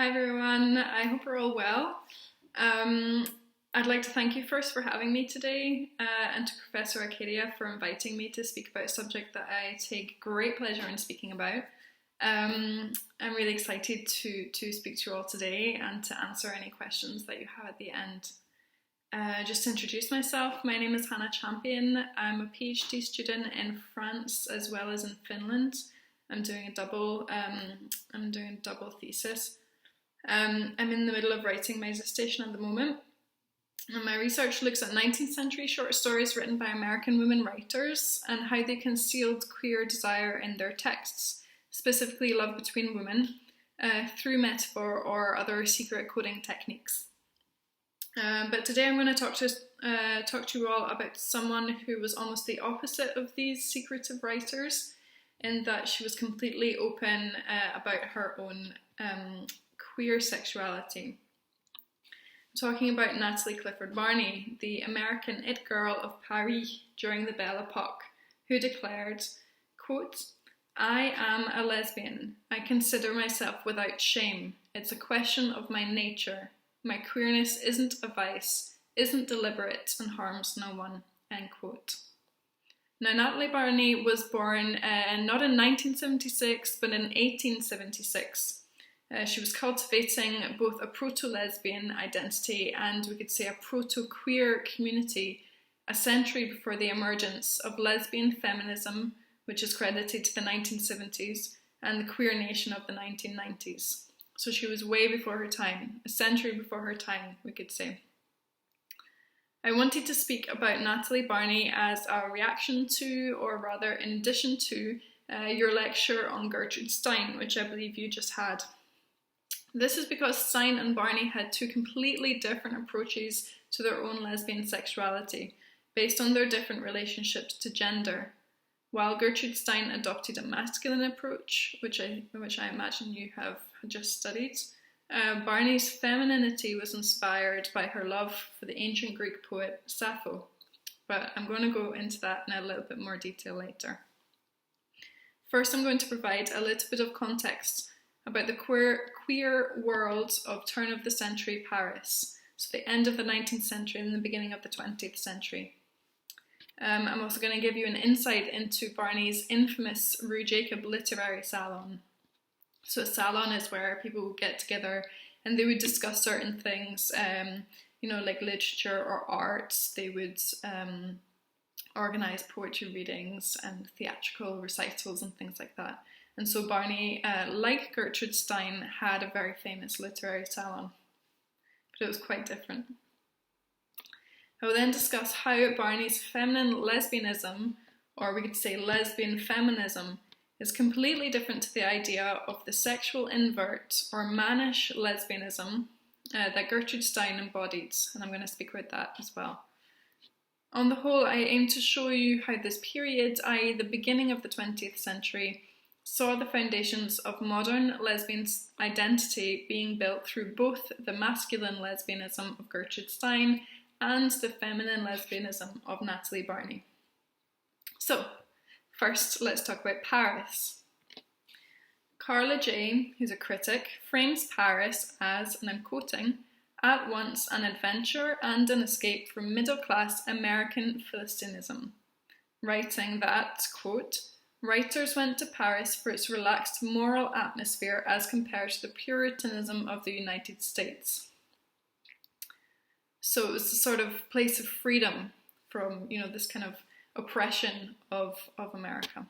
Hi everyone, I hope you're all well. I'd like to thank you first for having me today and to Professor Arcadia for inviting me to speak about a subject that I take great pleasure in speaking about. I'm really excited to speak to you all today and to answer any questions that you have at the end. Just to introduce myself, my name is Hannah Champion. I'm a PhD student in France as well as in Finland. I'm doing a double thesis. I'm in the middle of writing my dissertation at the moment. And my research looks at 19th century short stories written by American women writers and how they concealed queer desire in their texts, specifically love between women, through metaphor or other secret coding techniques. But today I'm going to talk to you all about someone who was almost the opposite of these secretive writers, in that she was completely open about her own queer sexuality. I'm talking about Natalie Clifford Barney, the American it girl of Paris during the Belle Epoque, who declared, quote, "I am a lesbian. I consider myself without shame. It's a question of my nature. My queerness isn't a vice, isn't deliberate, and harms no one," end quote. Now, Natalie Barney was born not in 1976, but in 1876. She was cultivating both a proto-lesbian identity and, we could say, a proto-queer community a century before the emergence of lesbian feminism, which is credited to the 1970s, and the queer nation of the 1990s. So she was way before her time, a century before her time, we could say. I wanted to speak about Natalie Barney as a reaction to, or rather in addition to, your lecture on Gertrude Stein, which I believe you just had. This is because Stein and Barney had two completely different approaches to their own lesbian sexuality, based on their different relationships to gender. While Gertrude Stein adopted a masculine approach, which I imagine you have just studied, Barney's femininity was inspired by her love for the ancient Greek poet Sappho. But I'm going to go into that in a little bit more detail later. First, I'm going to provide a little bit of context about the queer world of turn of the century Paris, so the end of the 19th century and the beginning of the 20th century. I'm also going to give you an insight into Barney's infamous Rue Jacob literary salon. So a salon is where people would get together and they would discuss certain things, like literature or arts. They would organise poetry readings and theatrical recitals and things like that. And so Barney, like Gertrude Stein, had a very famous literary salon, but it was quite different. I will then discuss how Barney's feminine lesbianism, or we could say lesbian feminism, is completely different to the idea of the sexual invert or mannish lesbianism that Gertrude Stein embodied, and I'm going to speak about that as well. On the whole, I aim to show you how this period, i.e. the beginning of the 20th century, saw the foundations of modern lesbian identity being built through both the masculine lesbianism of Gertrude Stein and the feminine lesbianism of Natalie Barney. So, first, let's talk about Paris. Carla Jay, who's a critic, frames Paris as, and I'm quoting, "at once an adventure and an escape from middle-class American Philistinism," writing that, quote, "writers went to Paris for its relaxed moral atmosphere as compared to the Puritanism of the United States." So it was a sort of place of freedom from, this kind of oppression of America.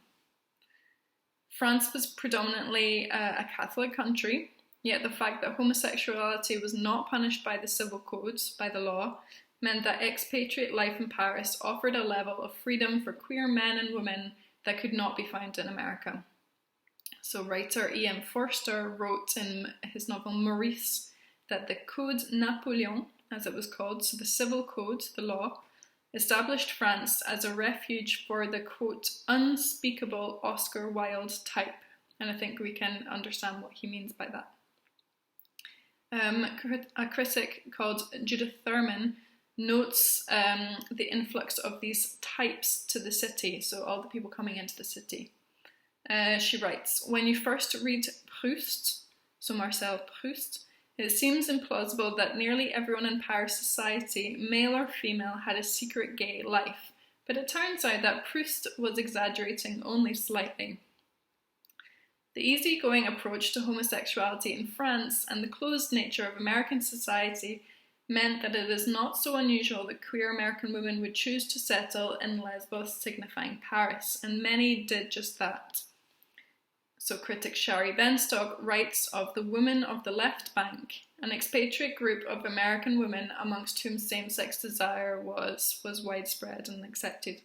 France was predominantly a Catholic country, yet the fact that homosexuality was not punished by the civil codes, by the law, meant that expatriate life in Paris offered a level of freedom for queer men and women that could not be found in America. So writer E.M. Forster wrote in his novel Maurice that the Code Napoleon, as it was called, so the civil code, the law, established France as a refuge for the, quote, unspeakable Oscar Wilde type. And I think we can understand what he means by that. A critic called Judith Thurman notes the influx of these types to the city, so all the people coming into the city. She writes, "When you first read Proust, so Marcel Proust, it seems implausible that nearly everyone in Paris society, male or female, had a secret gay life, but it turns out that Proust was exaggerating only slightly. The easygoing approach to homosexuality in France and the closed nature of American society meant that it is not so unusual that queer American women would choose to settle in Lesbos, signifying Paris, and many did just that. So critic Shari Benstock writes of the Women of the Left Bank, an expatriate group of American women amongst whom same-sex desire was widespread and accepted.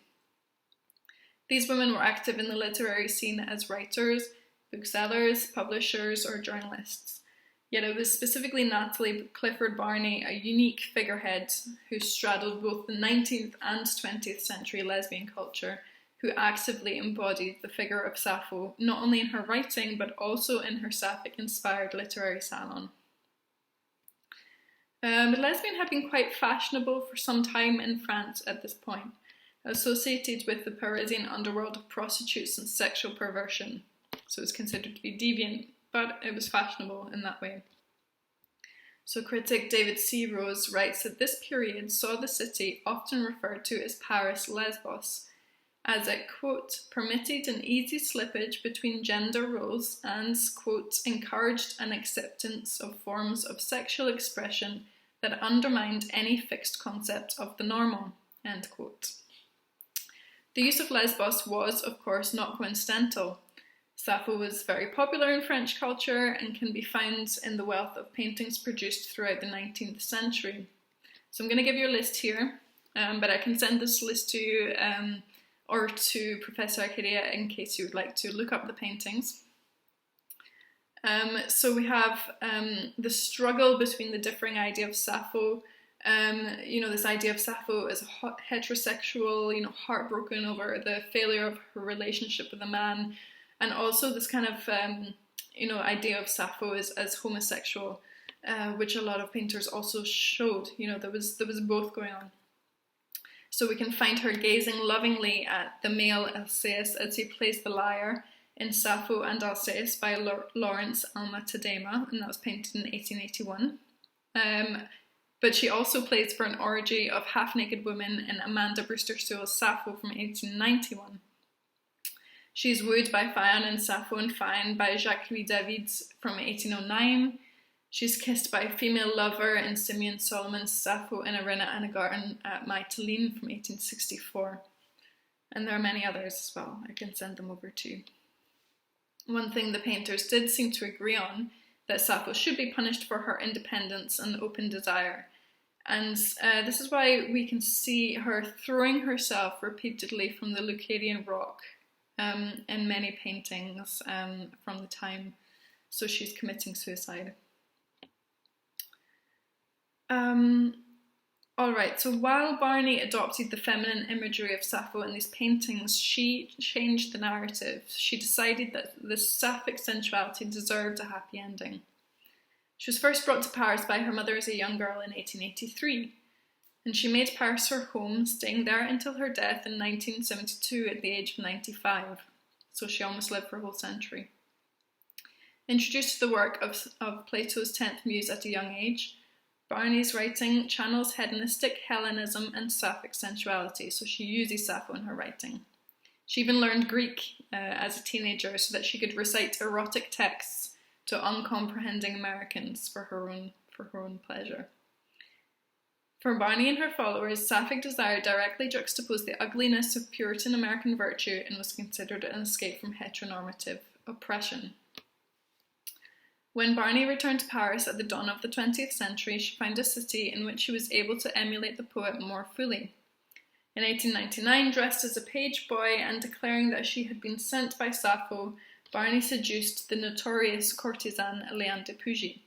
These women were active in the literary scene as writers, booksellers, publishers, or journalists. Yet it was specifically Natalie Clifford Barney, a unique figurehead who straddled both the 19th and 20th century lesbian culture, who actively embodied the figure of Sappho, not only in her writing, but also in her Sapphic-inspired literary salon. But lesbian had been quite fashionable for some time in France at this point, associated with the Parisian underworld of prostitutes and sexual perversion. So it was considered to be deviant, but it was fashionable in that way. So critic David C. Rose writes that this period saw the city often referred to as Paris Lesbos, as it, quote, permitted an easy slippage between gender roles and, quote, encouraged an acceptance of forms of sexual expression that undermined any fixed concept of the normal, end quote. The use of Lesbos was, of course, not coincidental. Sappho was very popular in French culture and can be found in the wealth of paintings produced throughout the 19th century. So I'm going to give you a list here, but I can send this list to you or to Professor Arcadia in case you would like to look up the paintings. So we have the struggle between the differing idea of Sappho, this idea of Sappho as heterosexual, heartbroken over the failure of her relationship with a man, and also this kind of, idea of Sappho as homosexual, which a lot of painters also showed. There was both going on. So we can find her gazing lovingly at the male Alceste as he plays the lyre in Sappho and Alceste by Lawrence Alma Tadema, and that was painted in 1881. But she also plays for an orgy of half-naked women in Amanda Brewster Sewell's Sappho from 1891. She's wooed by Phaon in Sappho and Phaon by Jacques-Louis David from 1809. She's kissed by a female lover in Simeon Solomon's Sappho in Arena and a Garden at Mytilene from 1864. And there are many others as well. I can send them over to you. One thing the painters did seem to agree on, that Sappho should be punished for her independence and open desire. And this is why we can see her throwing herself repeatedly from the Leucadian rock in many paintings from the time. So she's committing suicide. Alright, so while Barney adopted the feminine imagery of Sappho in these paintings, she changed the narrative. She decided that the sapphic sensuality deserved a happy ending. She was first brought to Paris by her mother as a young girl in 1883, and she made Paris her home, staying there until her death in 1972 at the age of 95, so she almost lived for a whole century. Introduced to the work of Plato's 10th Muse at a young age, Barney's writing channels hedonistic Hellenism and sapphic sensuality, so she uses Sappho in her writing. She even learned Greek as a teenager so that she could recite erotic texts to uncomprehending Americans for her own pleasure. For Barney and her followers, sapphic desire directly juxtaposed the ugliness of Puritan American virtue and was considered an escape from heteronormative oppression. When Barney returned to Paris at the dawn of the 20th century, she found a city in which she was able to emulate the poet more fully. In 1899, dressed as a page boy and declaring that she had been sent by Sappho, Barney seduced the notorious courtesan Léon de Pougy.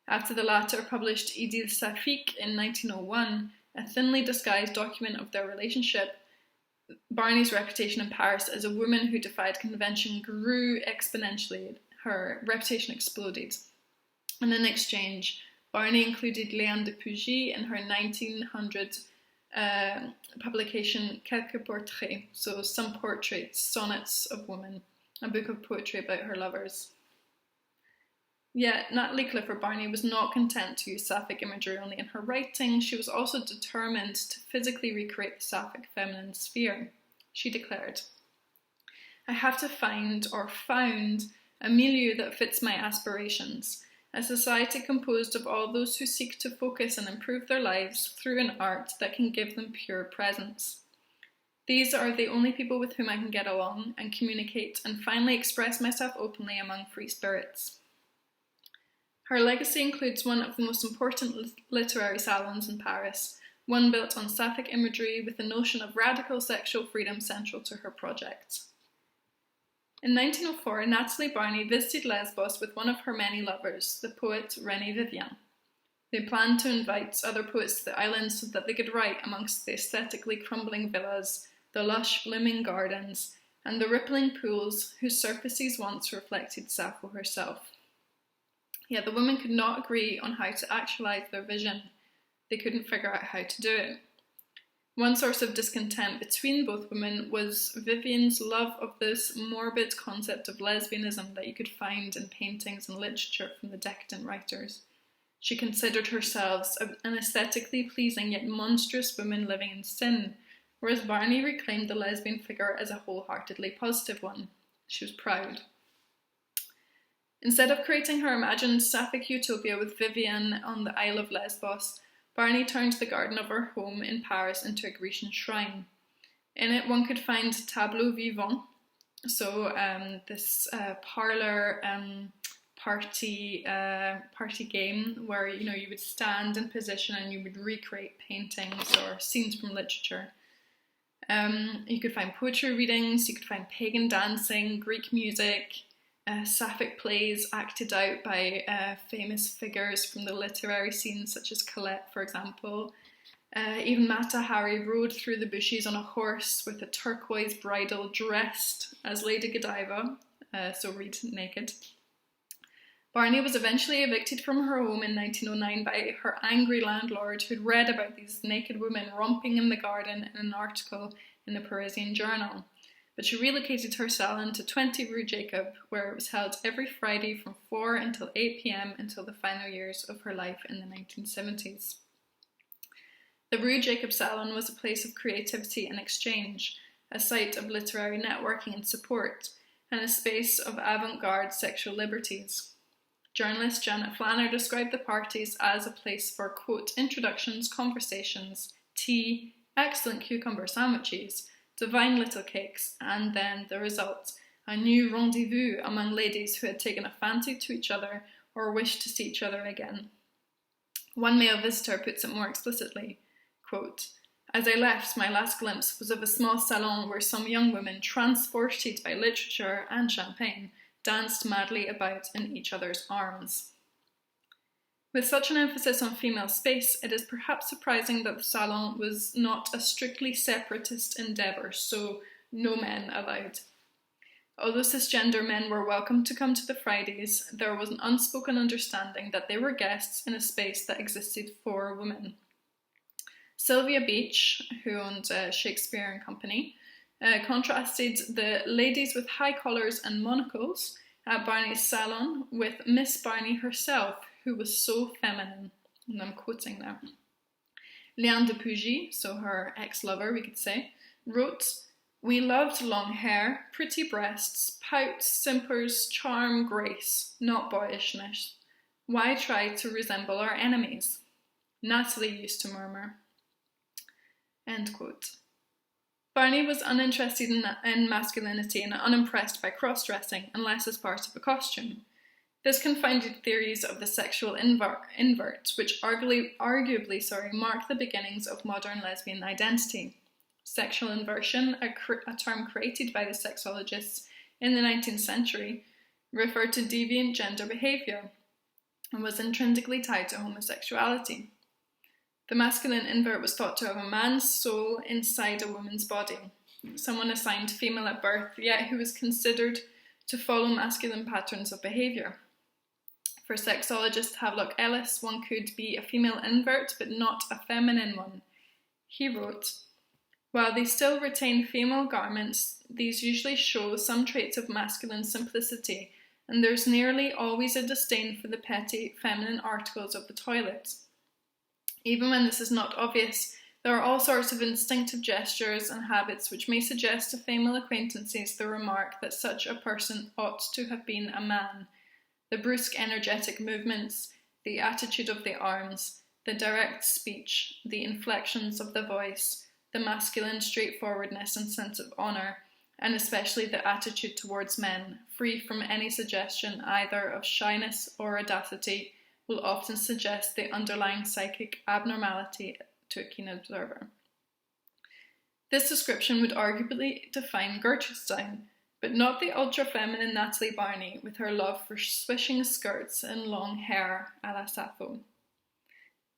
After the latter published Idylle Saphique in 1901, a thinly disguised document of their relationship, Barney's reputation in Paris as a woman who defied convention grew exponentially. Her reputation exploded. And in exchange, Barney included Léon de Pougy in her 1900 publication Quelques Portraits, so some portraits, sonnets of women, a book of poetry about her lovers. Yet Natalie Clifford Barney was not content to use sapphic imagery only in her writing. She was also determined to physically recreate the sapphic feminine sphere. She declared, "I have to find, or found, a milieu that fits my aspirations, a society composed of all those who seek to focus and improve their lives through an art that can give them pure presence. These are the only people with whom I can get along and communicate and finally express myself openly among free spirits." Her legacy includes one of the most important literary salons in Paris, one built on sapphic imagery with the notion of radical sexual freedom central to her projects. In 1904, Natalie Barney visited Lesbos with one of her many lovers, the poet René Vivien. They planned to invite other poets to the island so that they could write amongst the aesthetically crumbling villas, the lush blooming gardens, and the rippling pools whose surfaces once reflected Sappho herself. Yet the women could not agree on how to actualize their vision. They couldn't figure out how to do it. One source of discontent between both women was Vivien's love of this morbid concept of lesbianism that you could find in paintings and literature from the decadent writers. She considered herself an aesthetically pleasing yet monstrous woman living in sin, whereas Barney reclaimed the lesbian figure as a wholeheartedly positive one. She was proud. Instead of creating her imagined sapphic utopia with Vivien on the Isle of Lesbos, Barney turned the garden of her home in Paris into a Grecian shrine. In it one could find tableaux vivants, so this parlour party game where you would stand in position and you would recreate paintings or scenes from literature. You could find poetry readings, you could find pagan dancing, Greek music, sapphic plays acted out by famous figures from the literary scene, such as Colette, for example. Even Mata Hari rode through the bushes on a horse with a turquoise bridle, dressed as Lady Godiva, so read naked. Barney was eventually evicted from her home in 1909 by her angry landlord, who'd read about these naked women romping in the garden in an article in the Parisian Journal. But she relocated her salon to 20 Rue Jacob, where it was held every Friday from 4 until 8 p.m. until the final years of her life in the 1970s. The Rue Jacob Salon was a place of creativity and exchange, a site of literary networking and support, and a space of avant-garde sexual liberties. Journalist Janet Flanner described the parties as a place for, quote, introductions, conversations, tea, excellent cucumber sandwiches, divine little cakes, and then the result, a new rendezvous among ladies who had taken a fancy to each other or wished to see each other again. One male visitor puts it more explicitly, quote, "As I left, my last glimpse was of a small salon where some young women, transported by literature and champagne, danced madly about in each other's arms." With such an emphasis on female space, it is perhaps surprising that the salon was not a strictly separatist endeavour, so no men allowed. Although cisgender men were welcome to come to the Fridays, there was an unspoken understanding that they were guests in a space that existed for women. Sylvia Beach, who owned Shakespeare and Company, contrasted the ladies with high collars and monocles at Barney's salon with Miss Barney herself, who was so feminine, and I'm quoting now. Liane de Pougy, so her ex-lover we could say, wrote, "We loved long hair, pretty breasts, pouts, simpers, charm, grace, not boyishness. Why try to resemble our enemies?" Natalie used to murmur. End quote. Barney was uninterested in masculinity and unimpressed by cross-dressing unless as part of a costume. This confounded theories of the sexual invert, which arguably mark the beginnings of modern lesbian identity. Sexual inversion, a term created by the sexologists in the 19th century, referred to deviant gender behaviour and was intrinsically tied to homosexuality. The masculine invert was thought to have a man's soul inside a woman's body, someone assigned female at birth, yet who was considered to follow masculine patterns of behaviour. For sexologist Havelock Ellis, one could be a female invert but not a feminine one. He wrote, "While they still retain female garments, these usually show some traits of masculine simplicity, and there's nearly always a disdain for the petty feminine articles of the toilet. Even when this is not obvious, there are all sorts of instinctive gestures and habits which may suggest to female acquaintances the remark that such a person ought to have been a man. The brusque energetic movements, the attitude of the arms, the direct speech, the inflections of the voice, the masculine straightforwardness and sense of honour, and especially the attitude towards men, free from any suggestion either of shyness or audacity, will often suggest the underlying psychic abnormality to a keen observer. This description would arguably define Gertrude's, but not the ultra-feminine Natalie Barney with her love for swishing skirts and long hair a la Sappho.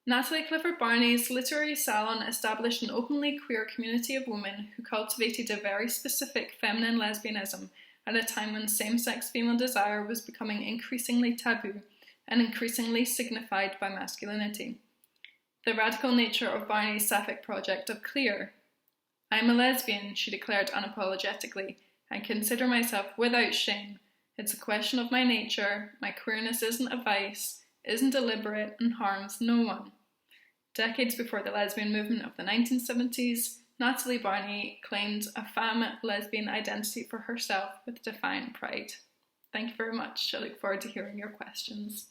Natalie Clifford Barney's literary salon established an openly queer community of women who cultivated a very specific feminine lesbianism at a time when same-sex female desire was becoming increasingly taboo and increasingly signified by masculinity. The radical nature of Barney's sapphic project of Clear. "I'm a lesbian," she declared unapologetically. "I consider myself without shame. It's a question of my nature. My queerness isn't a vice, isn't deliberate, and harms no one." Decades before the lesbian movement of the 1970s, Natalie Barney claimed a femme lesbian identity for herself with defiant pride. Thank you very much. I look forward to hearing your questions.